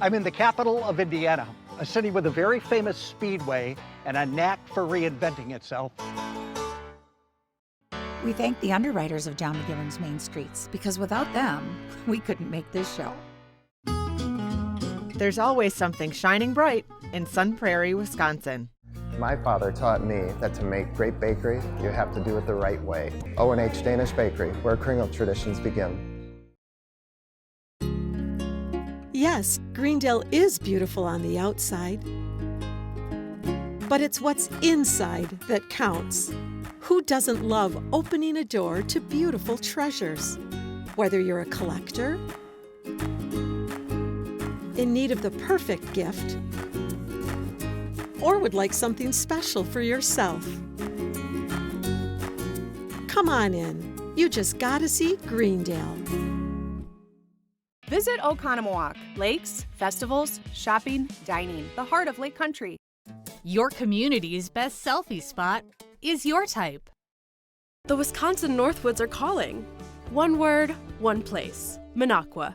I'm in the capital of Indiana, a city with a very famous speedway and a knack for reinventing itself. We thank the underwriters of John McGivern's Main Streets, because without them, we couldn't make this show. There's always something shining bright in Sun Prairie, Wisconsin. My father taught me that to make great bakery, you have to do it the right way. O&H Danish Bakery, where kringle traditions begin. Yes, Greendale is beautiful on the outside, but it's what's inside that counts. Who doesn't love opening a door to beautiful treasures? Whether you're a collector, in need of the perfect gift, or would like something special for yourself. Come on in. You just gotta see Greendale. Visit Oconomowoc. Lakes, festivals, shopping, dining. The heart of Lake Country. Your community's best selfie spot is your type. The Wisconsin Northwoods are calling. One word, one place. Minocqua.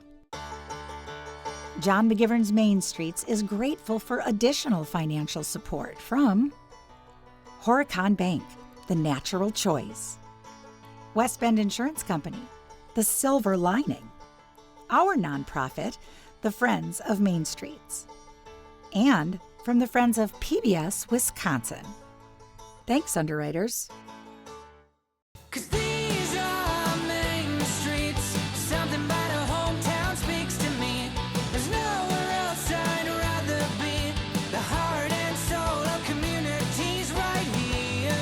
John McGivern's Main Streets is grateful for additional financial support from Horicon Bank, the natural choice. West Bend Insurance Company, the silver lining. Our nonprofit, the Friends of Main Streets. And from the Friends of PBS Wisconsin. Thanks, underwriters. 'Cause these are main streets. Something about a hometown speaks to me. There's nowhere else I'd rather be. The heart and soul of communities right here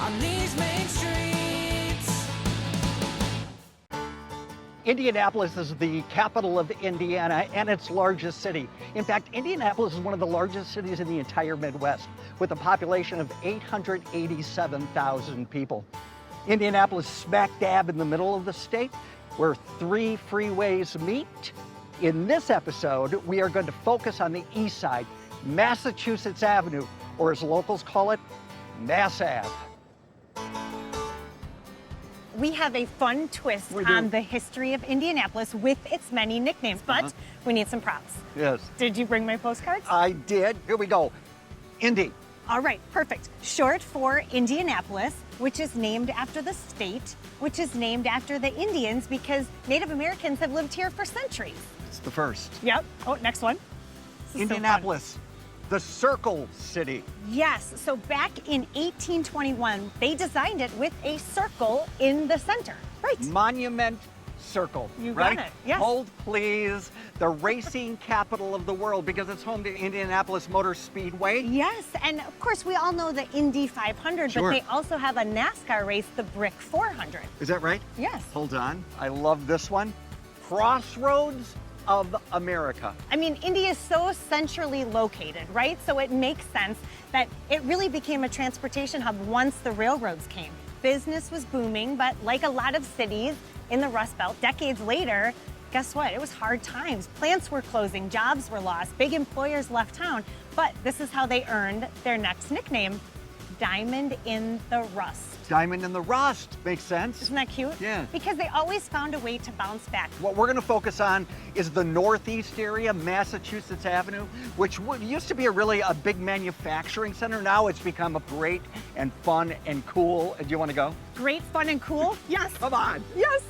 on these main streets. Indianapolis is the capital of Indiana and its largest city. In fact, Indianapolis is one of the largest cities in the entire Midwest, with a population of 887,000 people. Indianapolis, smack dab in the middle of the state, where three freeways meet. In this episode, we are going to focus on the east side, Massachusetts Avenue, or as locals call it, Mass Ave. We have a fun twist on the history of Indianapolis with its many nicknames, but we need some props. Yes. Did you bring my postcards? I did. Here we go. Indy. All right, perfect. Short for Indianapolis, which is named after the state, which is named after the Indians because Native Americans have lived here for centuries. It's the first. Yep. Oh, next one. Indianapolis, the Circle City. Yes, so back in 1821, they designed it with a circle in the center. Right. Monument Circle. You right? got it, yes. Hold, please. The racing capital of the world because it's home to Indianapolis Motor Speedway. Yes, and of course we all know the Indy 500, Sure. but they also have a NASCAR race, the Brick 400. Is that right? Yes. Hold on. I love this one. Crossroads of America. I mean, Indy is so centrally located, right? So it makes sense that it really became a transportation hub once the railroads came. Business was booming, but like a lot of cities in the Rust Belt, decades later, guess what? It was hard times. Plants were closing, jobs were lost, big employers left town. But this is how they earned their next nickname, Diamond in the Rust. Diamond in the Rust. Makes sense. Isn't that cute? Yeah. Because they always found a way to bounce back. What we're going to focus on is the northeast area, Massachusetts Avenue, which used to be a big manufacturing center. Now it's become a great and fun and cool. Do you want to go? Great, fun, and cool? Yes. Come on. Yes.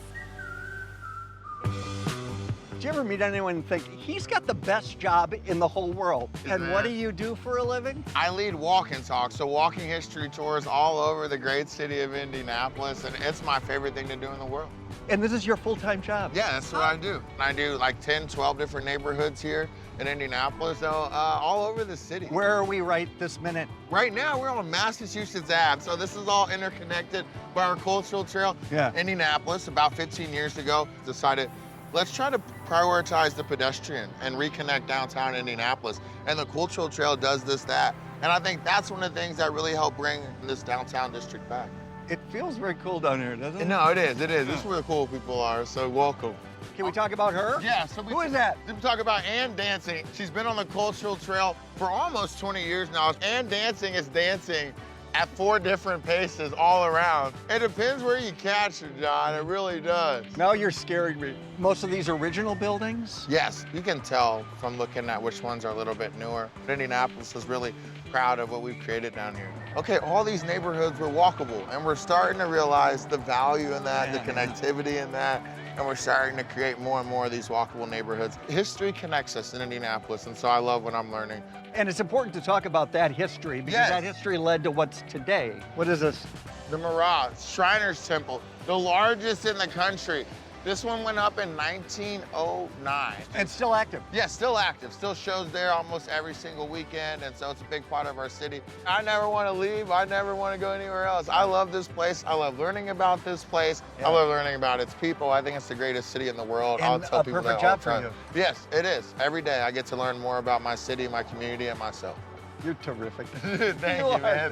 Did you ever meet anyone and think, he's got the best job in the whole world? And what do you do for a living? I lead walk and talk, so walking history tours all over the great city of Indianapolis, and it's my favorite thing to do in the world. And this is your full-time job? Yeah, that's what I do. I do like 10, 12 different neighborhoods here in Indianapolis, so all over the city. Where are we right this minute? Right now, we're on Massachusetts Ave, so this is all interconnected by our cultural trail. Yeah. Indianapolis, about 15 years ago, decided, let's try to prioritize the pedestrian and reconnect downtown Indianapolis. And the cultural trail does that. And I think that's one of the things that really helped bring this downtown district back. It feels very cool down here, doesn't it? No, it is. This is where the cool people are, so welcome. Can we talk about her? Yeah. Who is that? We talk about Ann Dancing. She's been on the cultural trail for almost 20 years now. Ann Dancing is dancing at 4 different paces all around. It depends where you catch it, John, it really does. Now you're scaring me. Most of these original buildings? Yes, you can tell from looking at which ones are a little bit newer. Indianapolis is really proud of what we've created down here. Okay, all these neighborhoods were walkable, and we're starting to realize the value in that, the connectivity in that, and we're starting to create more and more of these walkable neighborhoods. History connects us in Indianapolis, and so I love what I'm learning. And it's important to talk about that history because that history led to what's today. What is this? The Mirage, Shriners Temple, the largest in the country. This one went up in 1909. And still active? Yeah, still active. Still shows there almost every single weekend, and so it's a big part of our city. I never want to leave. I never want to go anywhere else. I love this place. I love learning about this place. I love learning about its people. I think it's the greatest city in the world. And I'll tell people that all the time. perfect job for you. Yes, it is. Every day I get to learn more about my city, my community, and myself. You're terrific. Thank you, man.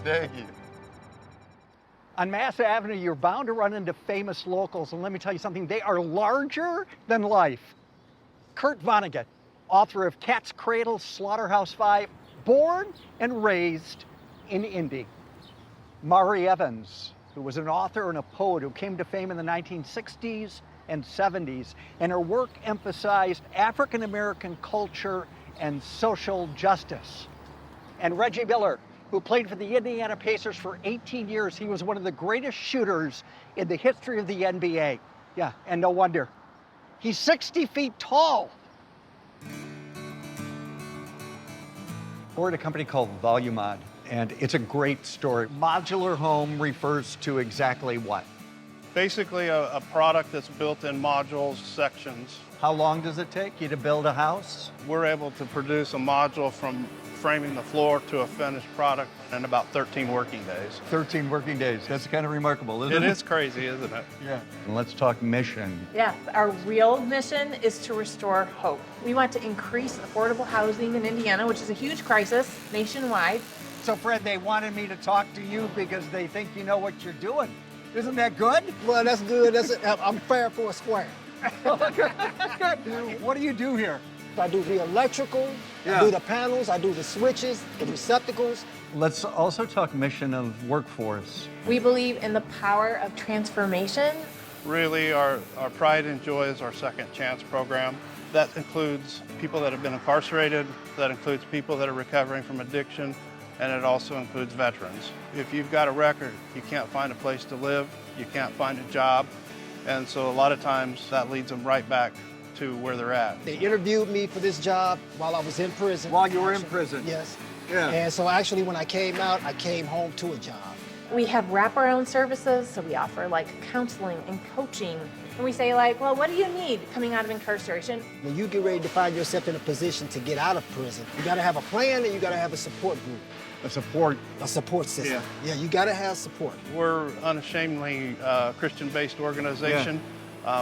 Thank you. On Mass Avenue, you're bound to run into famous locals, and let me tell you something, they are larger than life. Kurt Vonnegut, author of Cat's Cradle, Slaughterhouse-Five, born and raised in Indy. Mari Evans, who was an author and a poet who came to fame in the 1960s and 70s, and her work emphasized African-American culture and social justice. And Reggie Miller, who played for the Indiana Pacers for 18 years. He was one of the greatest shooters in the history of the NBA. Yeah, and no wonder. He's 60 feet tall. We're at a company called Volumod, and it's a great story. Modular home refers to exactly what? Basically a product that's built in modules, sections. How long does it take you to build a house? We're able to produce a module from framing the floor to a finished product in about 13 working days. 13 working days. That's kind of remarkable, isn't it? It is crazy, isn't it? Yeah. And let's talk mission. Yes, our real mission is to restore hope. We want to increase affordable housing in Indiana, which is a huge crisis nationwide. So Fred, they wanted me to talk to you because they think you know what you're doing. Isn't that good? Well, that's good. I'm fair for a square. What do you do here? I do the electrical, I do the panels, I do the switches, the receptacles. Let's also talk mission of workforce. We believe in the power of transformation. Really, our pride and joy is our second chance program. That includes people that have been incarcerated, that includes people that are recovering from addiction, and it also includes veterans. If you've got a record, you can't find a place to live, you can't find a job, and so a lot of times that leads them right back to where they're at. They interviewed me for this job while I was in prison. While you were in prison? Yes. Yeah. And so actually when I came out, I came home to a job. We have wraparound services, so we offer like counseling and coaching. And we say like, well, what do you need coming out of incarceration? When you get ready to find yourself in a position to get out of prison, you gotta have a plan and you gotta have a support group. A support system. Yeah, you gotta have support. We're unashamedly a Christian-based organization.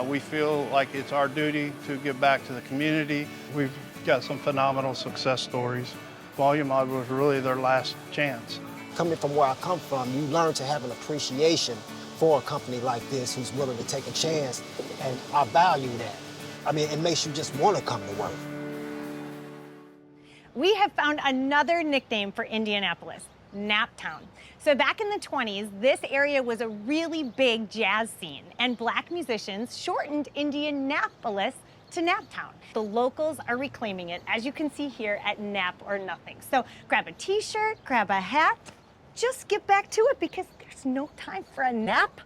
We feel like it's our duty to give back to the community. We've got some phenomenal success stories. Volumod was really their last chance. Coming from where I come from, you learn to have an appreciation for a company like this who's willing to take a chance, and I value that. I mean, it makes you just want to come to work. We have found another nickname for Indianapolis, Naptown. So back in the 20s, this area was a really big jazz scene, and black musicians shortened Indianapolis to Naptown. The locals are reclaiming it, as you can see here at Nap or Nothing. So grab a t-shirt, grab a hat, just get back to it because there's no time for a nap.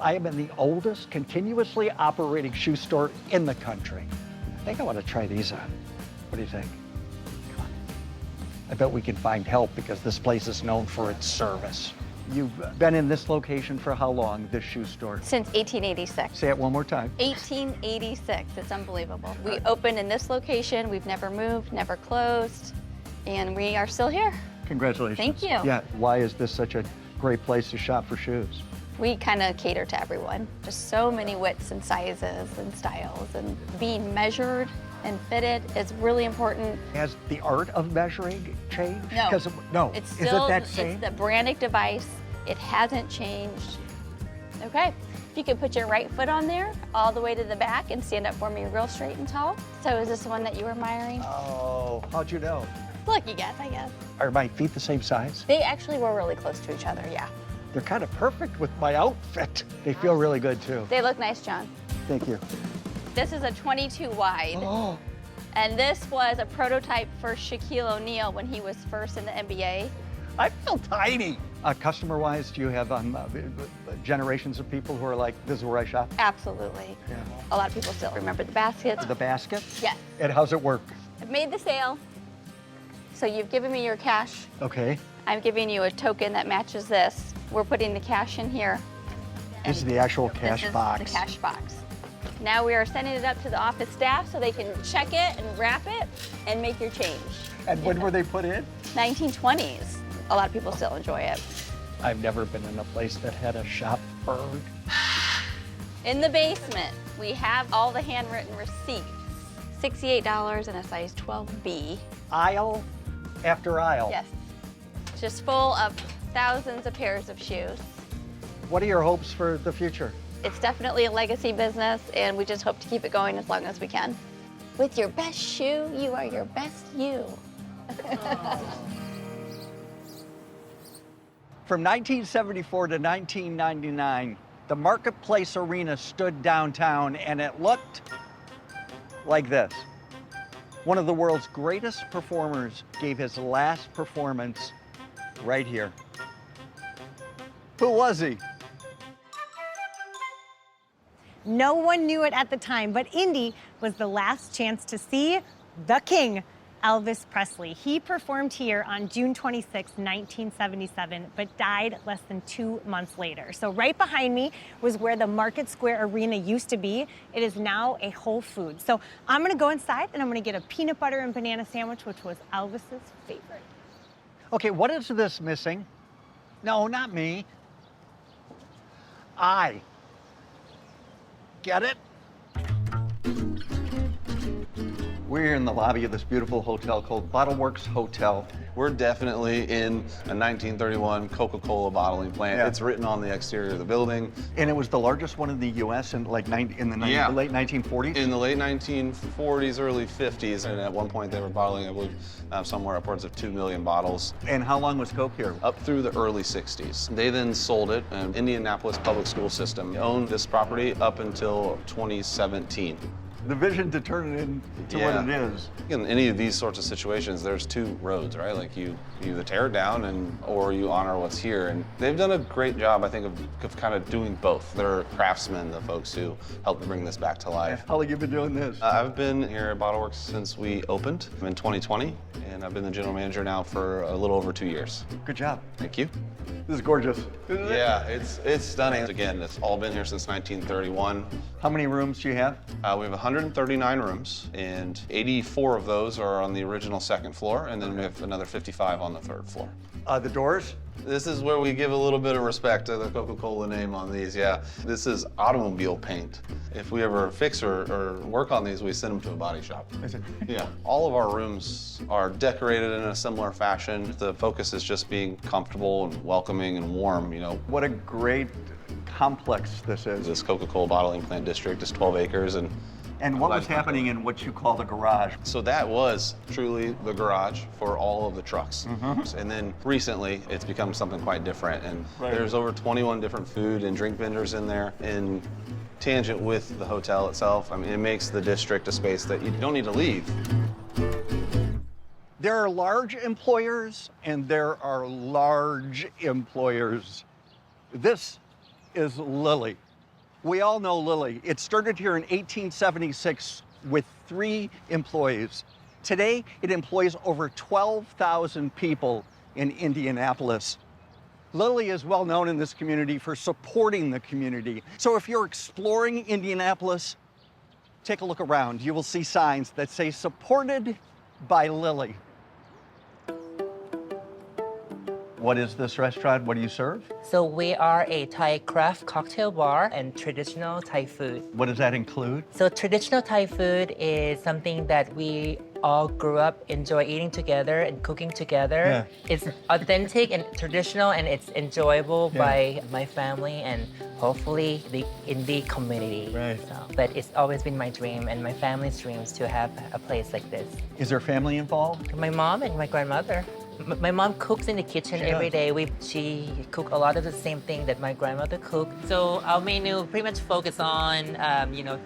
I am in the oldest continuously operating shoe store in the country. I think I want to try these on. What do you think? Come on. I bet we can find help because this place is known for its service. You've been in this location for how long, this shoe store? Since 1886. Say it one more time. 1886, it's unbelievable. We opened in this location, we've never moved, never closed, and we are still here. Congratulations. Thank you. Yeah, why is this such a great place to shop for shoes? We kind of cater to everyone. Just so many widths and sizes and styles, and being measured and fitted is really important. Has the art of measuring changed? No. No. It's still, is it that same? It's the Brannick device. It hasn't changed. Okay, if you could put your right foot on there, all the way to the back, and stand up for me real straight and tall. So is this the one that you were admiring? Oh, how'd you know? Lucky guess, I guess. Are my feet the same size? They actually were really close to each other, yeah. They're kind of perfect with my outfit. They feel really good too. They look nice, John. Thank you. This is a 22 wide. Oh. And this was a prototype for Shaquille O'Neal when he was first in the NBA. I feel tiny. Customer-wise, do you have generations of people who are like, this is where I shop? Absolutely. Yeah. A lot of people still remember the baskets. The basket? Yes. And how's it work? I've made the sale. So you've given me your cash. Okay. I'm giving you a token that matches this. We're putting the cash in here. This is the actual cash box. This is the cash box. Now we are sending it up to the office staff so they can check it and wrap it and make your change. And when were they put in? 1920s. A lot of people still enjoy it. I've never been in a place that had a shop bird. In the basement, we have all the handwritten receipts. $68 and a size 12B. Aisle after aisle. Yes. Just full of thousands of pairs of shoes. What are your hopes for the future? It's definitely a legacy business, and we just hope to keep it going as long as we can. With your best shoe, you are your best you. From 1974 to 1999, the Marketplace Arena stood downtown, and it looked like this. One of the world's greatest performers gave his last performance right here. Who was he? No one knew it at the time, but Indy was the last chance to see the king, Elvis Presley. He performed here on June 26, 1977, but died less than 2 months later. So right behind me was where the Market Square Arena used to be. It is now a Whole Foods. So I'm gonna go inside and I'm gonna get a peanut butter and banana sandwich, which was Elvis's favorite. Okay, what is this missing? No, not me. I. Get it? We're in the lobby of this beautiful hotel called Bottleworks Hotel. We're definitely in a 1931 Coca-Cola bottling plant. Yeah. It's written on the exterior of the building. And it was the largest one in the U.S. in like late 1940s? In the late 1940s, early 50s, and at one point they were bottling, I believe, somewhere upwards of 2 million bottles. And how long was Coke here? Up through the early 60s. They then sold it, and Indianapolis Public School System owned this property up until 2017. The vision to turn it into what it is. In any of these sorts of situations, there's two roads, right? Like you either tear it down or you honor what's here. And they've done a great job, I think, of kind of doing both. They're craftsmen, the folks who helped bring this back to life. How long have you been doing this? I've been here at Bottleworks since we opened in 2020, and I've been the general manager now for a little over 2 years. Good job. Thank you. This is gorgeous. Isn't it? Yeah, it's stunning. Again, it's all been here since 1931. How many rooms do you have? We have 139 rooms, and 84 of those are on the original second floor, and then we have another 55 on the third floor. The doors? This is where we give a little bit of respect to the Coca-Cola name on these, yeah. This is automobile paint. If we ever fix or work on these, we send them to a body shop. Yeah. All of our rooms are decorated in a similar fashion. The focus is just being comfortable and welcoming and warm, you know. What a great complex this is. This Coca-Cola bottling plant district is 12 acres, and what was happening in what you call the garage? So that was truly the garage for all of the trucks. And then recently, it's become something quite different. And there's over 21 different food and drink vendors in there. In tangent with the hotel itself, I mean, it makes the district a space that you don't need to leave. There are large employers and there are large employers. This is Lilly. We all know Lilly. It started here in 1876 with 3 employees. Today, it employs over 12,000 people in Indianapolis. Lilly is well known in this community for supporting the community. So if you're exploring Indianapolis, take a look around. You will see signs that say supported by Lilly. What is this restaurant? What do you serve? So we are a Thai craft cocktail bar and traditional Thai food. What does that include? So traditional Thai food is something that we all grew up, enjoy eating together and cooking together. It's authentic and traditional, and it's enjoyable by my family and hopefully the Indy community. Right. So, but it's always been my dream and my family's dreams to have a place like this. Is there family involved? My mom and my grandmother. My mom cooks in the kitchen every day. She cook a lot of the same thing that my grandmother cooked. So our menu pretty much focus on,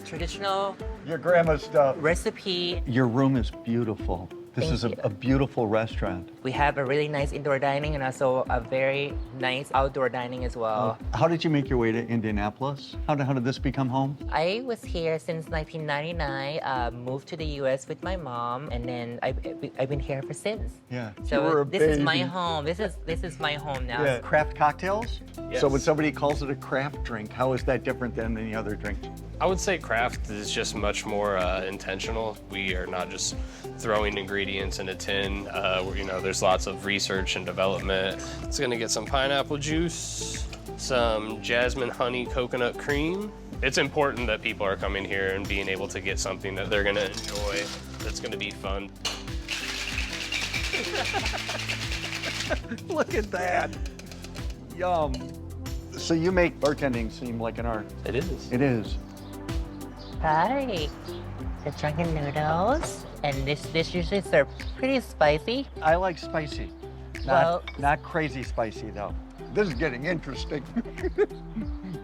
traditional. Your grandma's stuff. Recipe. Your room is beautiful. This is a beautiful restaurant. We have a really nice indoor dining and also a very nice outdoor dining as well. How did you make your way to Indianapolis? How did this become home? I was here since 1999, moved to the U.S. with my mom, and then I've been here ever since. Yeah. So this is my home. This is my home now. Yeah. Craft cocktails? Yes. So when somebody calls it a craft drink, how is that different than any other drink? I would say craft is just much more intentional. We are not just throwing ingredients in a tin. There's lots of research and development. It's gonna get some pineapple juice, some jasmine honey coconut cream. It's important that people are coming here and being able to get something that they're gonna enjoy, that's gonna be fun. Look at that. Yum. So you make bartending seem like an art. It is. It is. Hi. The drunken noodles. And this dish usually served pretty spicy. I like spicy. Not crazy spicy, though. This is getting interesting.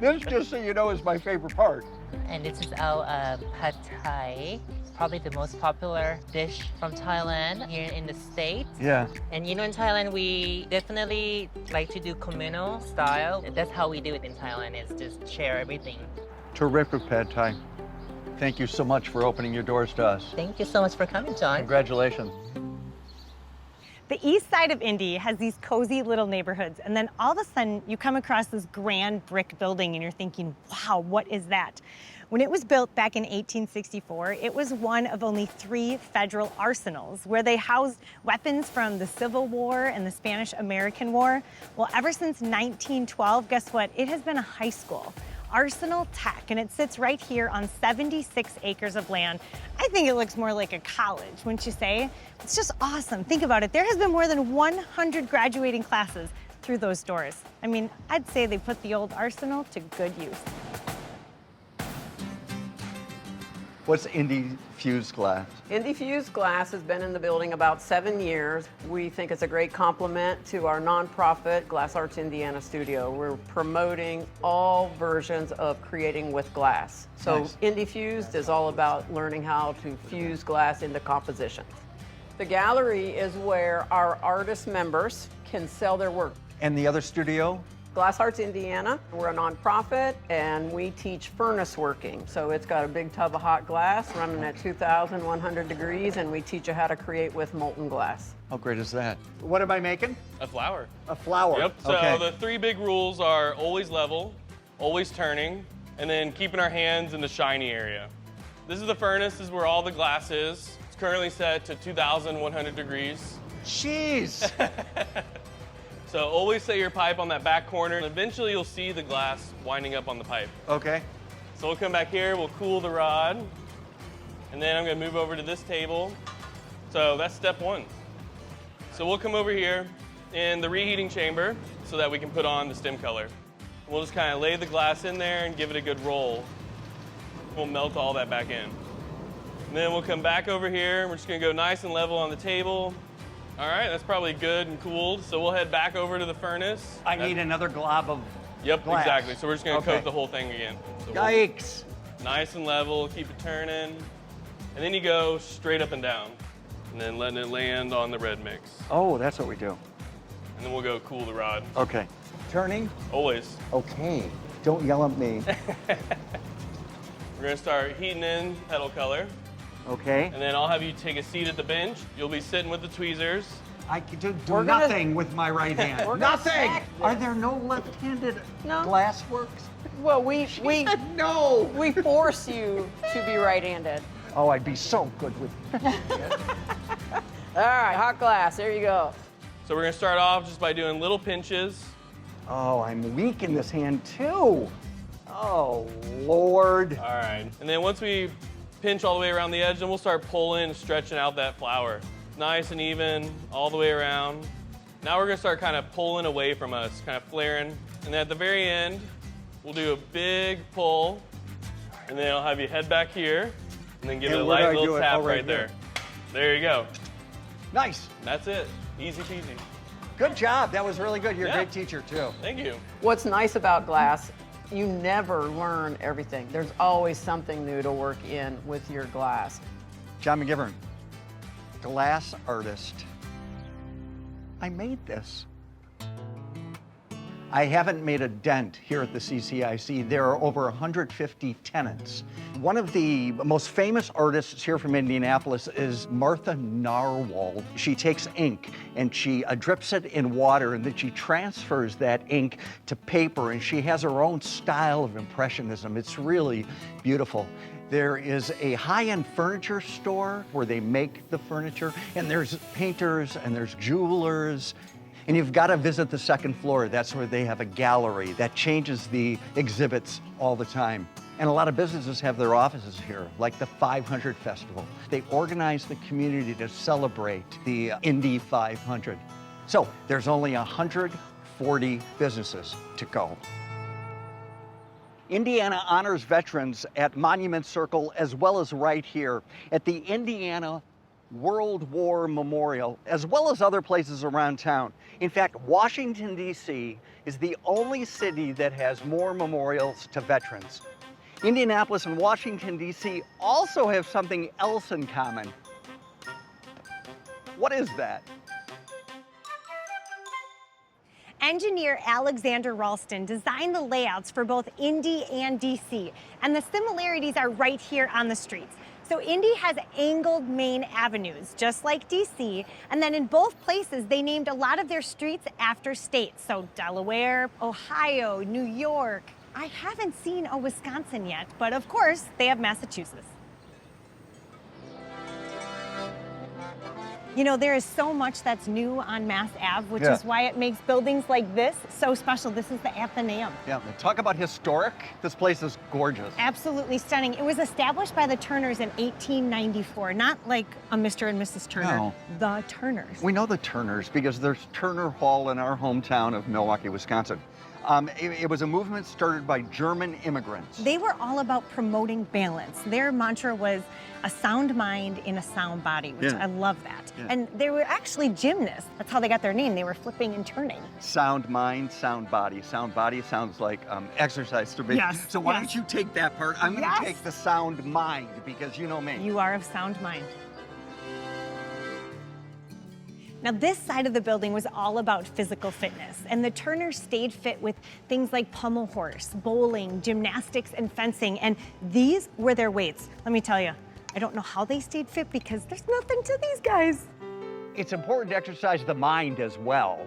This, just so you know, is my favorite part. And this is our pad thai. Probably the most popular dish from Thailand here in the States. Yeah. And in Thailand, we definitely like to do communal style. That's how we do it in Thailand, is just share everything. Terrific pad thai. Thank you so much for opening your doors to us. Thank you so much for coming, John. Congratulations. The east side of Indy has these cozy little neighborhoods, and then all of a sudden you come across this grand brick building and you're thinking, wow, what is that? When it was built back in 1864, it was one of only 3 federal arsenals where they housed weapons from the Civil War and the Spanish-American War. Well, ever since 1912, guess what? It has been a high school. Arsenal Tech, and it sits right here on 76 acres of land. I think it looks more like a college, wouldn't you say? It's just awesome. Think about it. There has been more than 100 graduating classes through those doors. I mean, I'd say they put the old Arsenal to good use. What's Indy Fused Glass? Indy Fused Glass has been in the building about 7 years. We think it's a great complement to our nonprofit Glass Arts Indiana studio. We're promoting all versions of creating with glass. So Nice. Indy Fused is all about learning how to fuse glass into compositions. The gallery is where our artist members can sell their work. And the other studio? Glass Arts Indiana, we're a nonprofit, and we teach furnace working. So it's got a big tub of hot glass running at 2,100 degrees, and we teach you how to create with molten glass. How great is that? What am I making? A flower. A flower. Yep. So Okay. the 3 big rules are always level, always turning, and then keeping our hands in the shiny area. This is the furnace. This is where all the glass is. It's currently set to 2,100 degrees. Jeez. So always set your pipe on that back corner, and eventually you'll see the glass winding up on the pipe. Okay. So we'll come back here, we'll cool the rod, and then I'm gonna move over to this table. So that's step 1. So we'll come over here in the reheating chamber so that we can put on the stem color. We'll just kind of lay the glass in there and give it a good roll. We'll melt all that back in. And then we'll come back over here. We're just gonna go nice and level on the table. All right, that's probably good and cooled. So we'll head back over to the furnace. I need another glob of Yep, glass. exactly. So we're just gonna Okay. coat the whole thing again. So Yikes. nice and level, keep it turning. And then you go straight up and down. And then letting it land on the red mix. Oh, that's what we do. And then we'll go cool the rod. Okay. Turning? Always. Okay. Don't yell at me. We're gonna start heating in petal color. Okay. And then I'll have you take a seat at the bench. You'll be sitting with the tweezers. I can do We're gonna- nothing with my right hand. We're gonna Nothing! stack Are there no left-handed glass works? Well, we No! we force you to be right-handed. Oh, I'd be so good with All right, hot glass, there you go. So we're gonna start off just by doing little pinches. Oh, I'm weak in this hand too. Oh, Lord. All right. And then once we pinch all the way around the edge, and we'll start pulling and stretching out that flour. Nice and even all the way around. Now we're gonna start kind of pulling away from us, kind of flaring. And then at the very end, we'll do a big pull, and then I'll have you head back here, and then give it a light little tap right there. There you go. Nice. That's it. Easy peasy. Good job. That was really good. You're a great teacher, too. Thank you. What's nice about glass, you never learn everything. There's always something new to work in with your glass. John McGivern, glass artist. I made this. I haven't made a dent here at the CCIC. There are over 150 tenants. One of the most famous artists here from Indianapolis is Martha Narwhal. She takes ink and she drips it in water, and then she transfers that ink to paper, and she has her own style of impressionism. It's really beautiful. There is a high-end furniture store where they make the furniture, and there's painters and there's jewelers. And you've got to visit the second floor. That's where they have a gallery that changes the exhibits all the time. And a lot of businesses have their offices here, like the 500 Festival. They organize the community to celebrate the Indy 500. So there's only 140 businesses to go. Indiana honors veterans at Monument Circle, as well as right here at the Indiana World War Memorial, as well as other places around town. In fact, Washington, D.C. is the only city that has more memorials to veterans. Indianapolis and Washington, D.C. also have something else in common. What is that? Engineer Alexander Ralston designed the layouts for both Indy and DC, and the similarities are right here on the streets. So Indy has angled main avenues, just like DC, and then in both places, they named a lot of their streets after states. So Delaware, Ohio, New York. I haven't seen a Wisconsin yet, but of course, they have Massachusetts. You know, there is so much that's new on Mass Ave, which is why it makes buildings like this so special. This is the Athenaeum. Yeah, talk about historic. This place is gorgeous. Absolutely stunning. It was established by the Turners in 1894, not like a Mr. and Mrs. Turner. No. The Turners. We know the Turners because there's Turner Hall in our hometown of Milwaukee, Wisconsin. It was a movement started by German immigrants. They were all about promoting balance. Their mantra was a sound mind in a sound body, which I love that. Yeah. And they were actually gymnasts. That's how they got their name. They were flipping and turning. Sound mind, sound body. Sound body sounds like exercise to me. Yes, So why don't you take that part? I'm going to take the sound mind because you know me. You are of sound mind. Now, this side of the building was all about physical fitness, and the Turners stayed fit with things like pommel horse, bowling, gymnastics, and fencing, and these were their weights. Let me tell you, I don't know how they stayed fit because there's nothing to these guys. It's important to exercise the mind as well.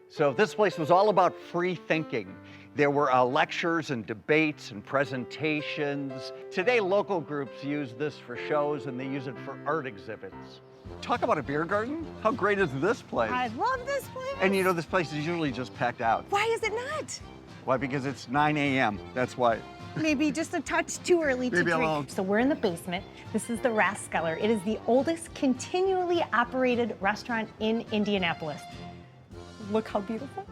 So this place was all about free thinking. There were lectures and debates and presentations. Today, local groups use this for shows, and they use it for art exhibits. Talk about a beer garden. How great is this place? I love this place. And you know, this place is usually just packed out. Why is it not? Why? Because it's 9 a.m. That's why. Maybe just a touch too early to Maybe drink. alone. So we're in the basement. This is the Rathskeller. It is the oldest continually operated restaurant in Indianapolis. Look how beautiful.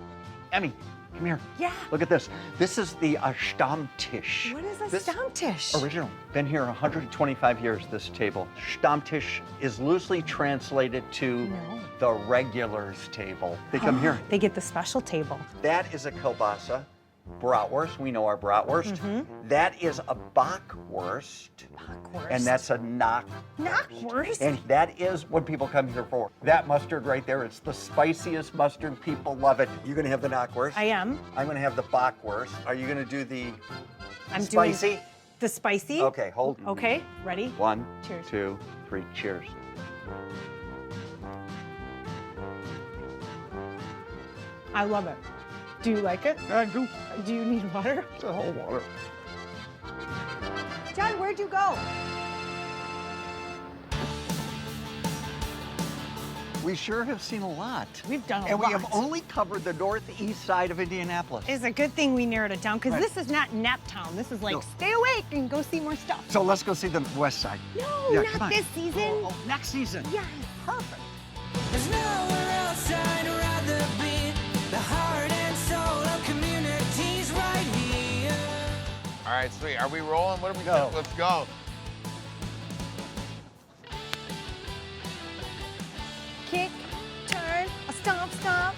Emmy, come here. Yeah. Look at this. This is the Stammtisch. What is a This- Stammtisch? Original. Been here 125 years, this table. Stammtisch is loosely translated to the regulars table. They come here. They get the special table. That is a kielbasa, bratwurst. We know our bratwurst. Mm-hmm. That is a bockwurst. And that's a knockwurst. Knockwurst? And that is what people come here for. That mustard right there, it's the spiciest mustard. People love it. You're gonna have the knockwurst. I am. I'm gonna have the bockwurst. Are you gonna do the I'm spicy? doing the spicy. Okay, hold. Okay, ready? 1, Cheers. 2, 3, cheers. I love it. Do you like it? I do. Do you need water? It's a whole water. John, where'd you go? We sure have seen a lot. We've done a lot. And we have only covered the northeast side of Indianapolis. It's a good thing we narrowed it down, because Right. this is not Naptown. This is like, No. stay awake and go see more stuff. So let's go see the west side. No, Yeah, come not on. this season. Oh, next season. Yes. Perfect. There's nowhere else I'd rather be. The heart and soul of communities right here. All right, sweet. Are we rolling? What are we Go. doing? Let's go. Kick, turn, a stomp, stomp.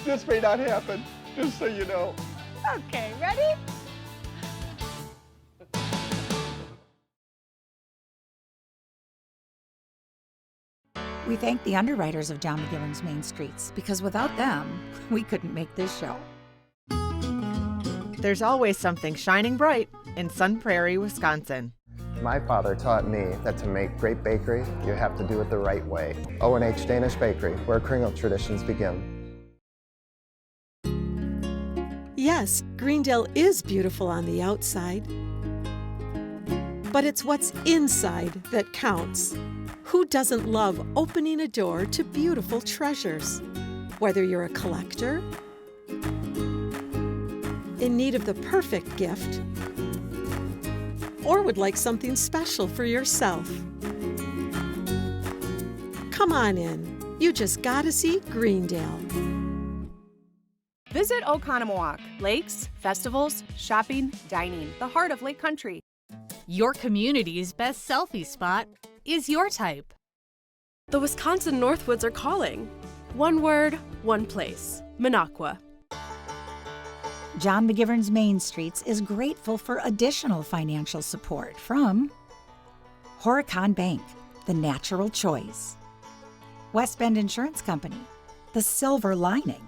This may not happen, just so you know. Okay, ready? We thank the underwriters of John McGivern's Main Streets, because without them, we couldn't make this show. There's always something shining bright in Sun Prairie, Wisconsin. My father taught me that to make great bakery, you have to do it the right way. O&H Danish Bakery, where kringle traditions begin. Yes, Greendale is beautiful on the outside, but it's what's inside that counts. Who doesn't love opening a door to beautiful treasures? Whether you're a collector, in need of the perfect gift, or would like something special for yourself. Come on in. You just gotta see Greendale. Visit Oconomowoc. Lakes, festivals, shopping, dining. The heart of Lake Country. Your community's best selfie spot is your type. The Wisconsin Northwoods are calling. One word, one place. Minocqua. John McGivern's Main Streets is grateful for additional financial support from Horicon Bank, the natural choice. West Bend Insurance Company, the silver lining.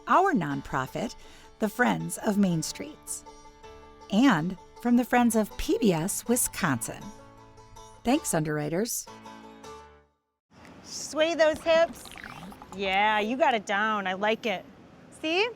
Our nonprofit, the Friends of Main Streets. And from the Friends of PBS Wisconsin. Thanks, underwriters. Sway those hips. Yeah, you got it down. I like it. See?